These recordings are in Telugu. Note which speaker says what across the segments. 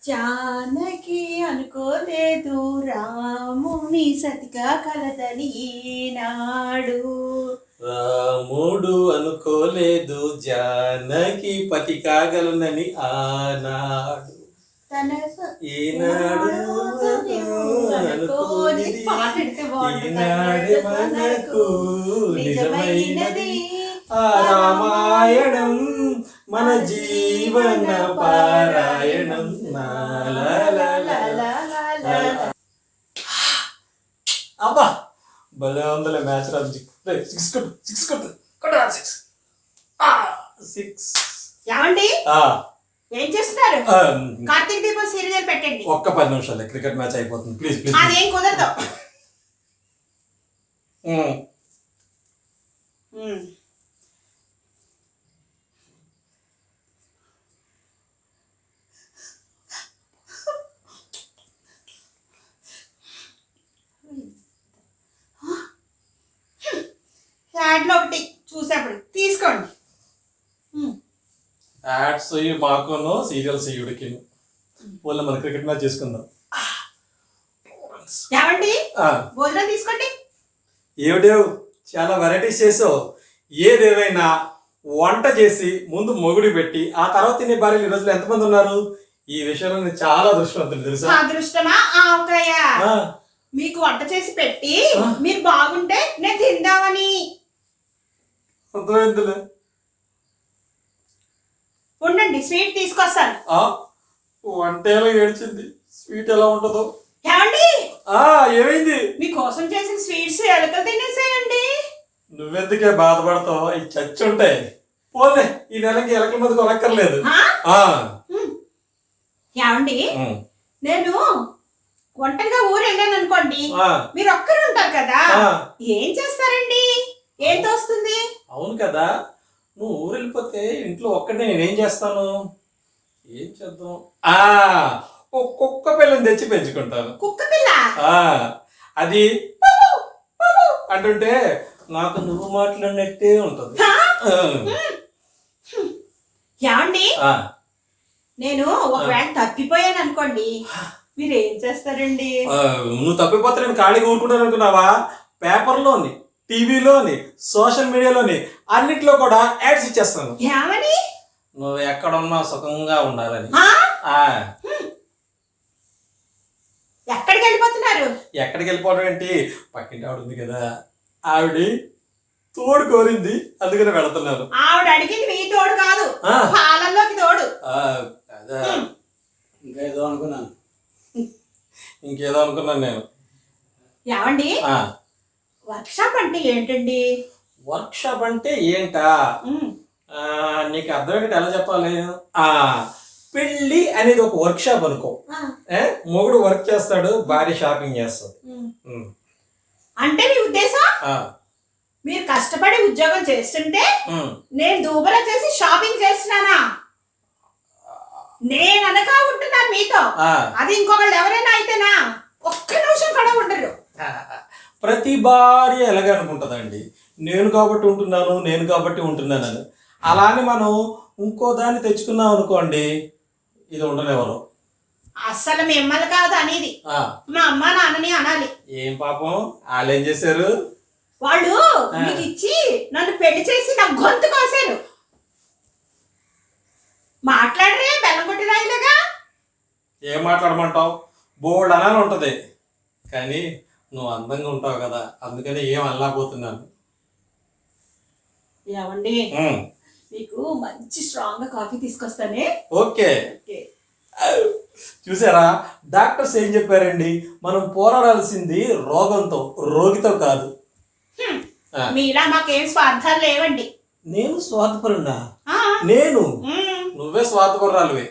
Speaker 1: జానకి అనుకోలేదు రాముని సతిగా కలదని ఈనాడు.
Speaker 2: రాముడు అనుకోలేదు జానకి పతి కాగలనని ఆనాడు. ఈనాడు ఈనాడు మనకు నిజమైనది ఆ రామాయణం మన జీవన పారాయణం. అబ్బా భలే ఉందలే మ్యాచ్ రాదు. సిక్స్ కొట్టు సిక్స్ కొట్టు కొట్టు సిక్స్ సిక్స్.
Speaker 1: ఏమండి ఏం చేస్తున్నారు? కార్తీక దీపం సీరియల్ పెట్టండి.
Speaker 2: ఒక్క 10 నిమిషాలు క్రికెట్ మ్యాచ్ అయిపోతుంది. Please please.
Speaker 1: అదేం కుదరదు. యాడ్లో ఒకటి చూసేప్పుడు తీసుకోండి.
Speaker 2: యాడ్స్ మాకును సీరియల్స్ ఇవిడికి వాళ్ళ మన క్రికెట్ మ్యాచ్ చేసుకుందాం.
Speaker 1: ఏమండి భోజనం తీసుకోండి.
Speaker 2: ఏమిటేవు చాలా వెరైటీస్ చేసావు. ఏదేమైనా వంట చేసి ముందు మొగుడు పెట్టి ఆ తర్వాత తినే భార్యలు ఈ రోజులు ఎంతమంది ఉన్నారు? ఈ విషయంలో నేను చాలా అదృష్టవంతుడు తెలుసా.
Speaker 1: అదృష్టమా ఆవకాయ? మీకు వంట చేసి పెట్టి మీరు బాగుంటే నేను తిందామని.
Speaker 2: అర్థమైందిలే.
Speaker 1: ఉండండి స్వీట్ తీసుకొస్తాను.
Speaker 2: వంట ఎలా ఏడ్చింది, స్వీట్ ఎలా ఉంటుందో.
Speaker 1: ఏమండి
Speaker 2: ఏమైంది?
Speaker 1: మీకోసం చేసిన స్వీట్స్ ఎలకలు తినేసేయండి.
Speaker 2: నువ్వెందుకే బాధపడతావు? ఈ చచ్చి ఉంటాయి. పోలే ఈ నెలకి ఎలకల మీద కొనక్కర్లేదు.
Speaker 1: ఏమండి నేను ఒంటరిగా ఊరు వెళ్ళాను అనుకోండి, మీరు ఒక్కరు ఉంటారు కదా, ఏం చేస్తారండి? ఏం తోస్తుంది?
Speaker 2: అవును కదా, నువ్వు ఊరు వెళ్ళిపోతే ఇంట్లో ఒక్కడే నేనేం చేస్తాను? ఏం చేద్దాం? ఓ కుక్క పిల్లని తెచ్చి పెంచుకుంటాను.
Speaker 1: కుక్క పిల్ల?
Speaker 2: అది అంటుంటే నాకు నువ్వు మాట్లాడినట్టే ఉంటుంది.
Speaker 1: ఏమండి నేను ఒకవేళ తప్పిపోయాను అనుకోండి, మీరు ఏం చేస్తారండి?
Speaker 2: నువ్వు తప్పిపోతే నేను ఖాళీగా ఊరుకుంటాను అనుకున్నావా? పేపర్లోని, టీవీలోని, సోషల్ మీడియాలోని అన్నిట్లో కూడా యాడ్స్ ఇచ్చేస్తాను.
Speaker 1: ఏమని?
Speaker 2: నువ్వు ఎక్కడున్నా సుఖంగా ఉండాలని.
Speaker 1: ఎక్కడికి వెళ్ళిపోతున్నారు?
Speaker 2: ఎక్కడికి వెళ్ళిపోవడం ఏంటి, పక్కింటి ఆవిడ ఉంది కదా, ఆవిడ తోడు కోరింది అందుకని వెళుతున్నారు.
Speaker 1: ఆవిడ అడిగింది మీ తోడు కాదు, పాలల్లోకి తోడు.
Speaker 2: అదే ఇంకేదో అనుకున్నాను నేను.
Speaker 1: ఏమండి వర్క్ షాప్ అంటే ఏంటండి?
Speaker 2: వర్క్ షాప్ అంటే ఏంటా? నీకు అర్థమయ్యేట ఎలా చెప్పాలి? పెళ్ళి అనేది ఒక వర్క్ షాప్ అనుకో. మొగుడు వర్క్ చేస్తాడు, భార్య షాపింగ్ చేస్తాడు.
Speaker 1: అంటే మీ ఉద్దేశం మీరు కష్టపడి ఉద్యోగం చేస్తుంటే నేను దూబరా చేసి షాపింగ్ చేస్తున్నానా? నేను అనగా ఉంటున్నాను మీతో, అది ఇంకొకళ్ళు ఎవరైనా అయితేనా ఒక్క నిమిషం కూడా ఉండరు.
Speaker 2: ప్రతి భార్య ఎలాగ అనుకుంటుందండి, నేను కాబట్టి ఉంటున్నానని. అలానే మనం ఇంకో దాన్ని తెచ్చుకున్నాం అనుకోండి, ఇది ఉండలేవరు.
Speaker 1: అస్సలు మిమ్మల్ని కాదు అనేది, మా అమ్మ నాన్నని అనాలి.
Speaker 2: ఏం పాపం వాళ్ళు ఏం చేశారు?
Speaker 1: వాళ్ళు మీకు ఇచ్చి నన్ను పెళ్లి చేసి నా గొంతు కోసారు. మాట్లాడరే బెల్లం కొట్టి రాయలేగా.
Speaker 2: ఏం మాట్లాడమంటావు? బోల్డ్ అనాలి ఉంటది, కానీ నువ్వు అందంగా ఉంటావు కదా, అందుకని ఏం అనలేకపోతున్నాను.
Speaker 1: ఏమండి మీకు మంచి స్ట్రాంగ్ గా కాఫీ తీసుకొస్తానే.
Speaker 2: ఓకే. చూసారా, డాక్టర్స్ ఏం చెప్పారండి? మనం పోరాడాల్సింది రోగంతో, రోగితో కాదు.
Speaker 1: మీలా మాకేం స్వార్థాలు లేవండి.
Speaker 2: నేను స్వార్థపరున్నా? నేను నువ్వే స్వార్థపరురాలువే.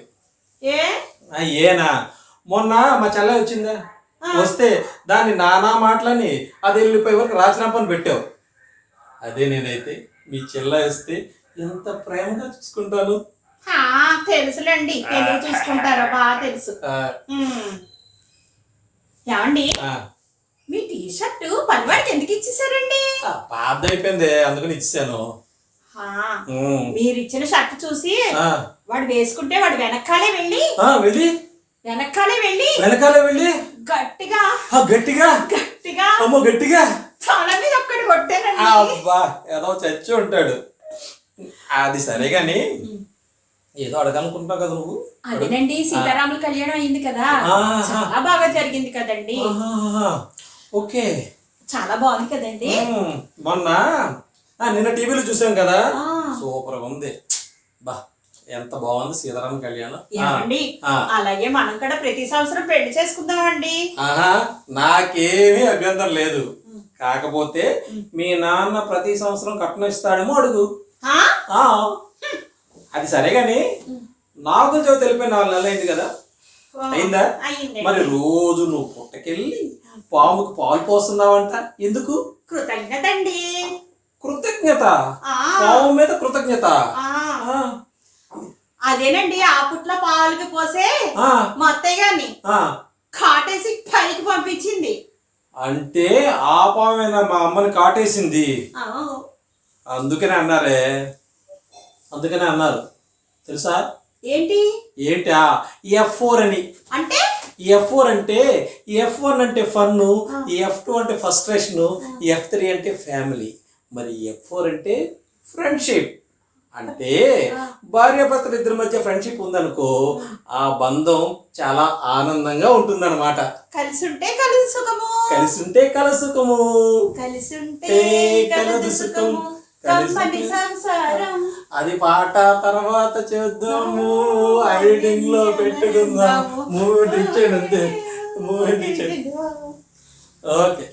Speaker 2: ఏనా మొన్న మా చెల్ల వచ్చిందా, వస్తే దాన్ని నానా మాటలని అది వెళ్ళిపోయే వరకు రాజనాపని పెట్టావు. అదే నేనైతే మీ చెల్ల వస్తే ఎంత ప్రేమగా చూసుకుంటాను.
Speaker 1: తెలుసులేండి, ఎందుకు చూసుకుంటారో బాగా తెలుసు. ఏమండి మీ టీ షర్ట్ పనివాడికి ఎందుకు ఇచ్చేసారండి?
Speaker 2: పాత అయిపోయింది అందుకని ఇచ్చాను.
Speaker 1: మీరు ఇచ్చిన షర్ట్ చూసి వాడు వేసుకుంటే వాడు వెనకాలే వెళ్ళి వెనకాలే వెళ్ళి గట్టిగా
Speaker 2: గట్టిగా
Speaker 1: గట్టిగా
Speaker 2: అమ్మో గట్టిగా
Speaker 1: తల మీద ఒక్కటి కొట్టానండి.
Speaker 2: అబ్బా ఏదో చచ్చి ఉంటాడు. అది సరే గాని ఏదో అడగాలనుకుంటున్నావు కదా నువ్వు.
Speaker 1: అదేనండి, సీతారాముల కళ్యాణం అయింది కదా, చాలా బాగా జరిగింది కదండి.
Speaker 2: ఓకే,
Speaker 1: చాలా బాగుంది కదండి.
Speaker 2: మొన్న నిన్న టీవీలో చూసాం కదా, సూపర్ ఉంది. బా ఎంత బాగుంది సీతారామ కళ్యాణం.
Speaker 1: ఏమండి అలాగే మనం కూడా ప్రతి సంవత్సరం పెళ్లి చేసుకుందామండి.
Speaker 2: నాకేమీ అభ్యంతరం లేదు. కాకపోతే మీ నాన్న ప్రతి సంవత్సరం కట్నం ఇస్తాడేమో అడుగు. అది సరే గాని నాగుల చవితి తెలిపోయి 4 నెలలు అయింది కదా, అయిందా? మరి రోజు నువ్వు పుట్టకెళ్ళి పాముకు పాలు పోస్తున్నావంట, ఎందుకు?
Speaker 1: కృతజ్ఞత అండి.
Speaker 2: కృతజ్ఞత? పాము మీద కృతజ్ఞత?
Speaker 1: అదేనండి, ఆ పుట్ల పాలుకి పోసే మా అత్తయ్య గారిని కాటేసి పైకి పంపించింది.
Speaker 2: అంటే ఆ పామేనా మా అమ్మని కాటేసింది? అందుకనే అన్నారు తెలుసా? ఏంటా F4 అని.
Speaker 1: అంటే
Speaker 2: F4 అంటే F1 అంటే ఫన్, F2 అంటే ఫ్రస్ట్రేషన్, F3 అంటే ఫ్యామిలీ, మరి F4 అంటే ఫ్రెండ్షిప్. అంటే భార్యాభర్తలు ఇద్దరి మధ్య ఫ్రెండ్షిప్ ఉందనుకో, ఆ బంధం చాలా ఆనందంగా ఉంటుందన్నమాట.
Speaker 1: కలిసి ఉంటే కలదు సుఖము,
Speaker 2: కలిసి ఉంటే కలదు సుఖము,
Speaker 1: కలిసి ఉంటే కలదు సుఖము, కమ్మని సంసారం.
Speaker 2: అది పాట తర్వాత చేద్దాము, ఎడిటింగ్ లో పెట్టుకుందాం. మూవీ ఇచ్చేయండి అంతే. ఓకే.